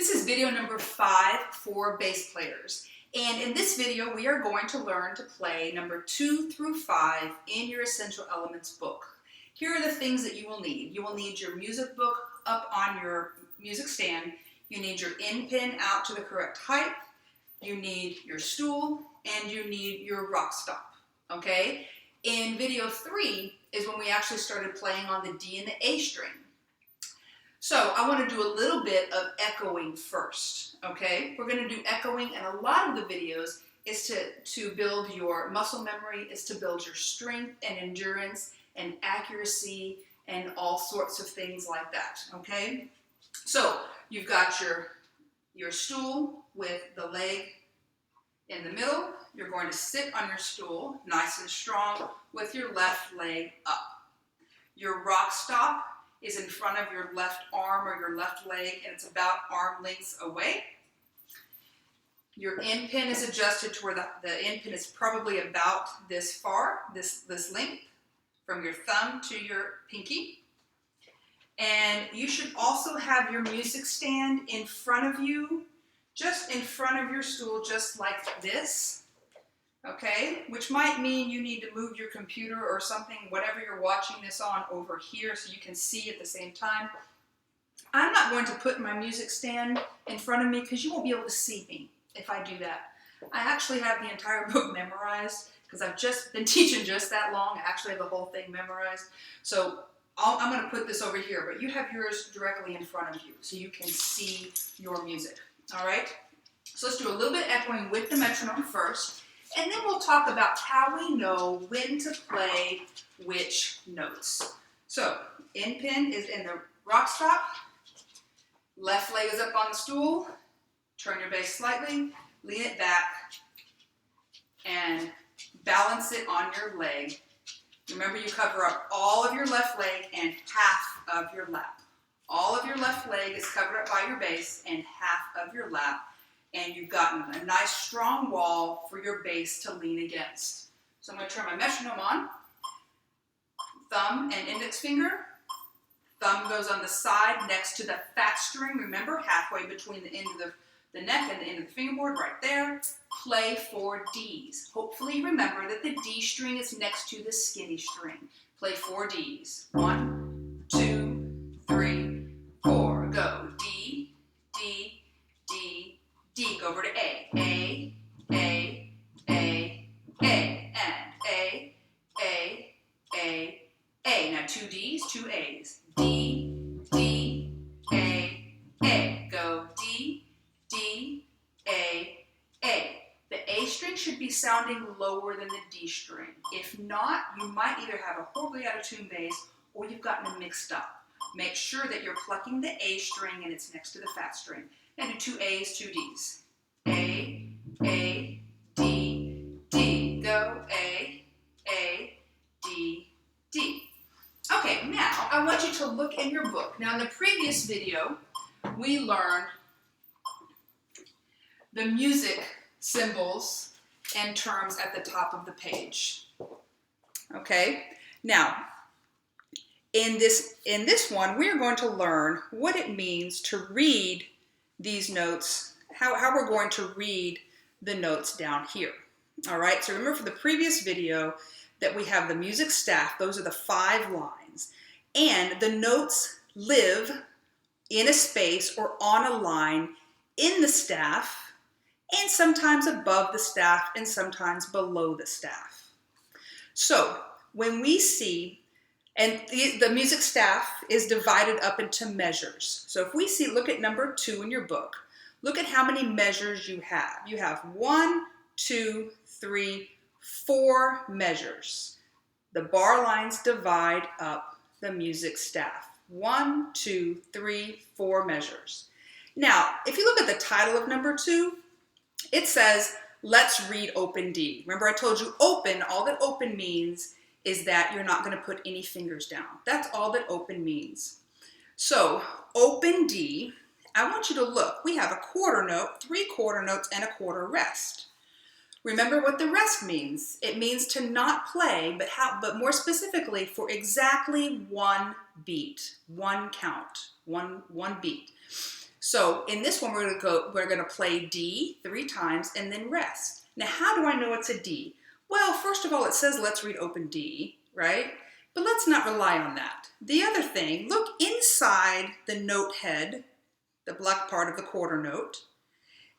This is video number 5 for bass players. And in this video, we are going to learn to play number 2 through 5 in your Essential Elements book. Here are the things that you will need. You will need your music book up on your music stand. You need your in pin out to the correct height. You need your stool, and you need your rock stop, okay? In video 3 is when we actually started playing on the D and the A string. So I want to do a little bit of echoing first, okay? We're going to do echoing, and a lot of the videos is to build your muscle memory, is to build your strength and endurance and accuracy and all sorts of things like that, okay? So you've got your stool with the leg in the middle. You're going to sit on your stool nice and strong with your left leg up. Your rock stop is in front of your left arm or your left leg, and it's about arm lengths away. Your in pin is adjusted to where the in pin is probably about this far, this length, from your thumb to your pinky. And you should also have your music stand in front of you, just in front of your stool, just like this. Okay, which might mean you need to move your computer or something, whatever you're watching this on, over here so you can see at the same time. I'm not going to put my music stand in front of me because you won't be able to see me if I do that. I actually have the entire book memorized because I've just been teaching just that long. I actually have the whole thing memorized. So I'm going to put this over here, but you have yours directly in front of you so you can see your music. All right, so let's do a little bit of echoing with the metronome first. And then we'll talk about how we know when to play which notes. So, in pin is in the rock stop. Left leg is up on the stool. Turn your bass slightly. Lean it back. And balance it on your leg. Remember, you cover up all of your left leg and half of your lap. All of your left leg is covered up by your bass and half of your lap. And you've gotten a nice strong wall for your bass to lean against. So I'm going to turn my metronome on. Thumb and index finger. Thumb goes on the side next to the fat string. Remember, halfway between the end of the neck and the end of the fingerboard, right there. Play 4 Ds. Hopefully remember that the D string is next to the skinny string. Play 4 Ds. 1, 2, 3, 4. Go. D, D, D, D. Go over to A. A, A, A, A. And A, A, A, A. Now 2 Ds, 2 A's. D, D, A, A. Go D, D, A, A. The A string should be sounding lower than the D string. If not, you might either have a horribly out of tune bass or you've gotten them mixed up. Make sure that you're plucking the A string and it's next to the fat string. Now do 2 A's, 2 D's. A, D, D. Go A, D, D. Okay, now I want you to look in your book. Now in the previous video, we learned the music symbols and terms at the top of the page. Okay, now in this one, we're going to learn what it means to read these notes, how we're going to read the notes down here. All right, so remember for the previous video that we have the music staff, those are the 5 lines, and the notes live in a space or on a line in the staff, and sometimes above the staff and sometimes below the staff. So when we see, and the music staff is divided up into measures. So if we see, look at number 2 in your book. Look at how many measures you have. You have 1, 2, 3, 4 measures. The bar lines divide up the music staff. 1, 2, 3, 4 measures. Now, if you look at the title of number 2, it says, let's read open D. Remember I told you open, all that open means is that you're not going to put any fingers down. That's all that open means. So, open D, I want you to look. We have a quarter note, 3 quarter notes, and a quarter rest. Remember what the rest means. It means to not play, but more specifically for exactly 1 beat, 1 count, one beat. So in this one, we're gonna play D 3 times and then rest. Now, how do I know it's a D? Well, first of all, it says let's read open D, right? But let's not rely on that. The other thing, look inside the note head, the black part of the quarter note,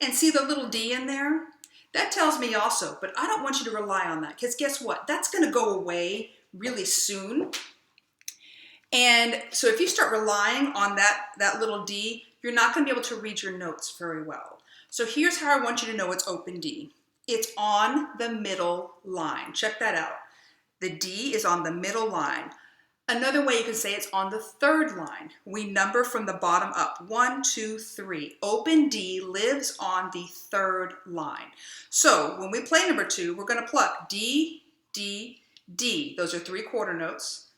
and see the little D in there? That tells me also, but I don't want you to rely on that, because guess what? That's gonna go away really soon. And so if you start relying on that little D, you're not gonna be able to read your notes very well. So here's how I want you to know it's open D. It's on the middle line. Check that out. The D is on the middle line. Another way you can say it's on the third line. We number from the bottom up. 1, 2, 3. Open D lives on the third line. So when we play number 2, we're going to pluck D, D, D. Those are 3 quarter notes.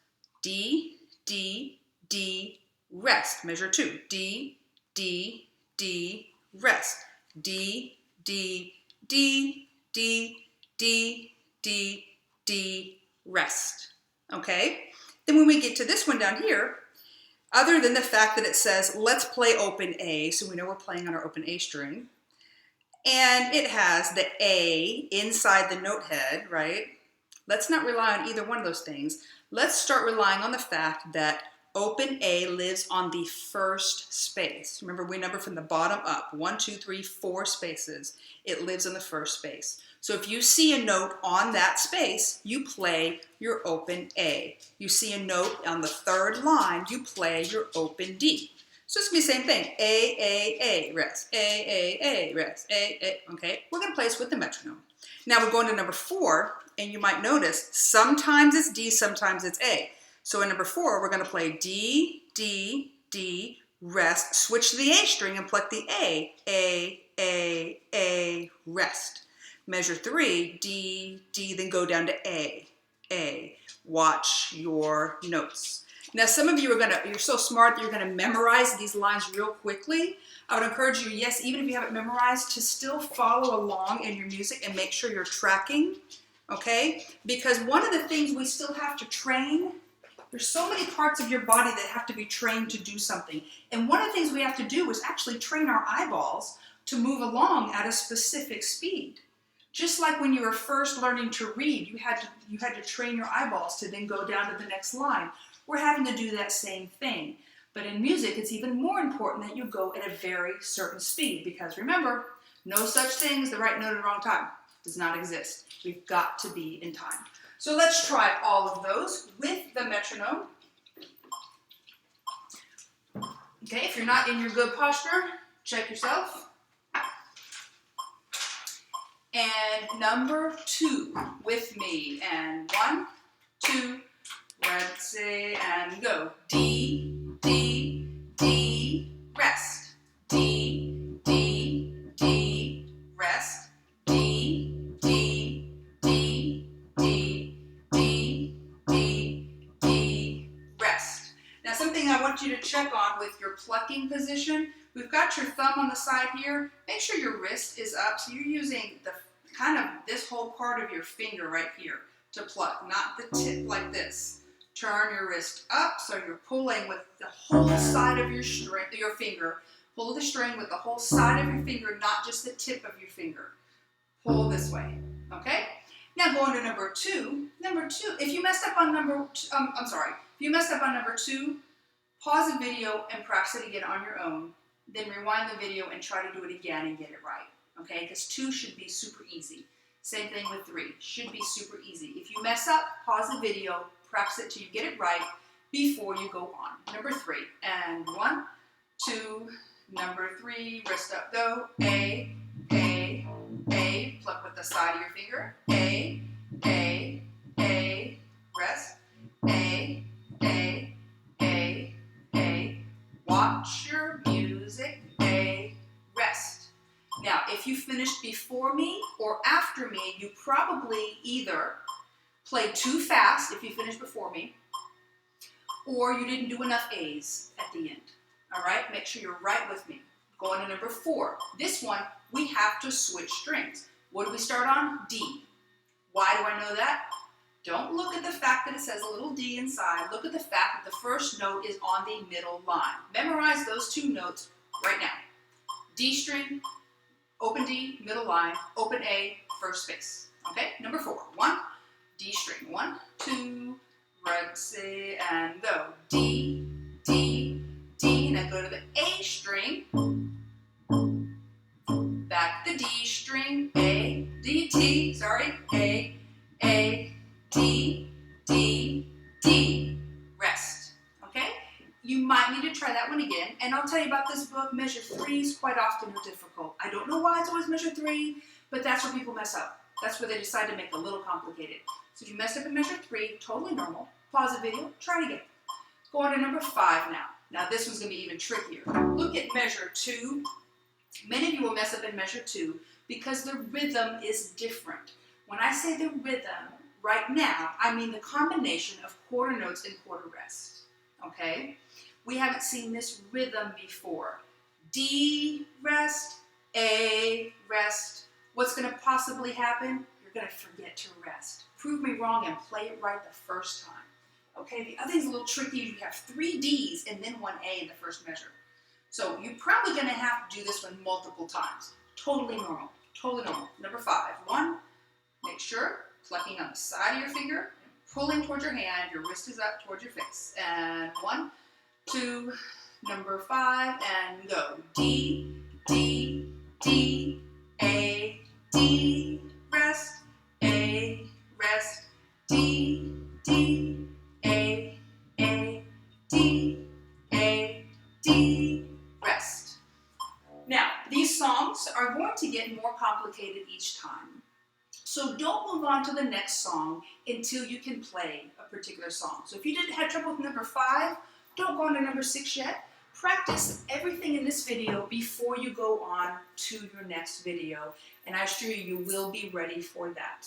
D, D, D, rest. Measure 2. D, D, D, rest. D, D, D, D, D, D, D, rest. Okay? Then when we get to this one down here, other than the fact that it says, let's play open A, so we know we're playing on our open A string, and it has the A inside the note head, right? Let's not rely on either one of those things. Let's start relying on the fact that open A lives on the first space. Remember, we number from the bottom up. 1, 2, 3, 4 spaces. It lives in the first space. So if you see a note on that space, you play your open A. You see a note on the third line, you play your open D. So it's going to be the same thing. A, rest. A, rest. A. Okay, we're going to play this with the metronome. Now we're going to number 4, and you might notice sometimes it's D, sometimes it's A. So in number 4, we're going to play D, D, D, rest, switch to the A string and pluck the A, rest. Measure 3, D, D, then go down to A. Watch your notes. Now some of you you're so smart that you're gonna memorize these lines real quickly. I would encourage you, yes, even if you haven't memorized, to still follow along in your music and make sure you're tracking, okay? Because one of the things we still have to train, there's so many parts of your body that have to be trained to do something. And one of the things we have to do is actually train our eyeballs to move along at a specific speed. Just like when you were first learning to read, you had to train your eyeballs to then go down to the next line. We're having to do that same thing. But in music, it's even more important that you go at a very certain speed, because remember, no such thing as the right note at the wrong time. It does not exist. We've got to be in time. So let's try all of those with the metronome. Okay, if you're not in your good posture, check yourself. And number 2 with me. And 1, 2, ready, and go. D, D, D, rest. D, D, D, rest. D, D, D, D, D, D, D, rest. Now something I want you to check on with your plucking position. We've got your thumb on the side here. Make sure your wrist is up, so you're using the kind of this whole part of your finger right here to pluck, not the tip like this. Turn your wrist up so you're pulling with the whole side of your string, your finger. Pull the string with the whole side of your finger, not just the tip of your finger. Pull this way, okay? Now going to number 2. Number 2, if you messed up on number 2, pause the video and practice it again on your own. Then rewind the video and try to do it again and get it right, okay? Because 2 should be super easy. Same thing with 3, should be super easy. If you mess up, pause the video, practice it till you get it right before you go on. Number 3, and 1, 2, number 3, wrist up, go, A, pluck with the side of your finger, A, rest, A, watch your music, A, rest. Now, if you finished before me or after me, you probably either played too fast if you finished before me, or you didn't do enough A's at the end. All right, make sure you're right with me. Going to number 4. This one, we have to switch strings. What do we start on? D. Why do I know that? Don't look at the fact that it says a little D inside. Look at the fact that the first note is on the middle line. Memorize those 2 notes right now. D string, open D, middle line, open A, first space. Okay, number 4. 1, D string. 1, 2, red, C, and go. D, D, D. Now go to the A string. Back the D string. A, D, T. Sorry. A, D, D, D. Rest. Okay? You might need to try that one again. And I'll tell you about this book. Measure 3s quite often are difficult. I don't know why it's always measure 3, but that's where people mess up. That's where they decide to make it a little complicated. So if you messed up in measure 3, totally normal. Pause the video, try it again. Go on to number 5 now. Now this one's going to be even trickier. Look at measure 2. Many of you will mess up in measure 2 because the rhythm is different. When I say the rhythm, right now, I mean the combination of quarter notes and quarter rest. Okay? We haven't seen this rhythm before. D, rest, A, rest. What's going to possibly happen? You're going to forget to rest. Prove me wrong and play it right the first time. Okay, the other thing's a little tricky. You have 3 Ds and then 1 A in the first measure. So you're probably going to have to do this one multiple times. Totally normal. Totally normal. Number 5. 1, make sure, plucking on the side of your finger, and pulling towards your hand, your wrist is up towards your face. And 1, 2, number 5, and go. D, D, D, A, D, rest, A, rest, D, D, A, D, A, D, rest. Now, these songs are going to get more complicated each time. So don't move on to the next song until you can play a particular song. So if you didn't have trouble with number 5, don't go on to number 6 yet. Practice everything in this video before you go on to your next video, and I assure you, you will be ready for that.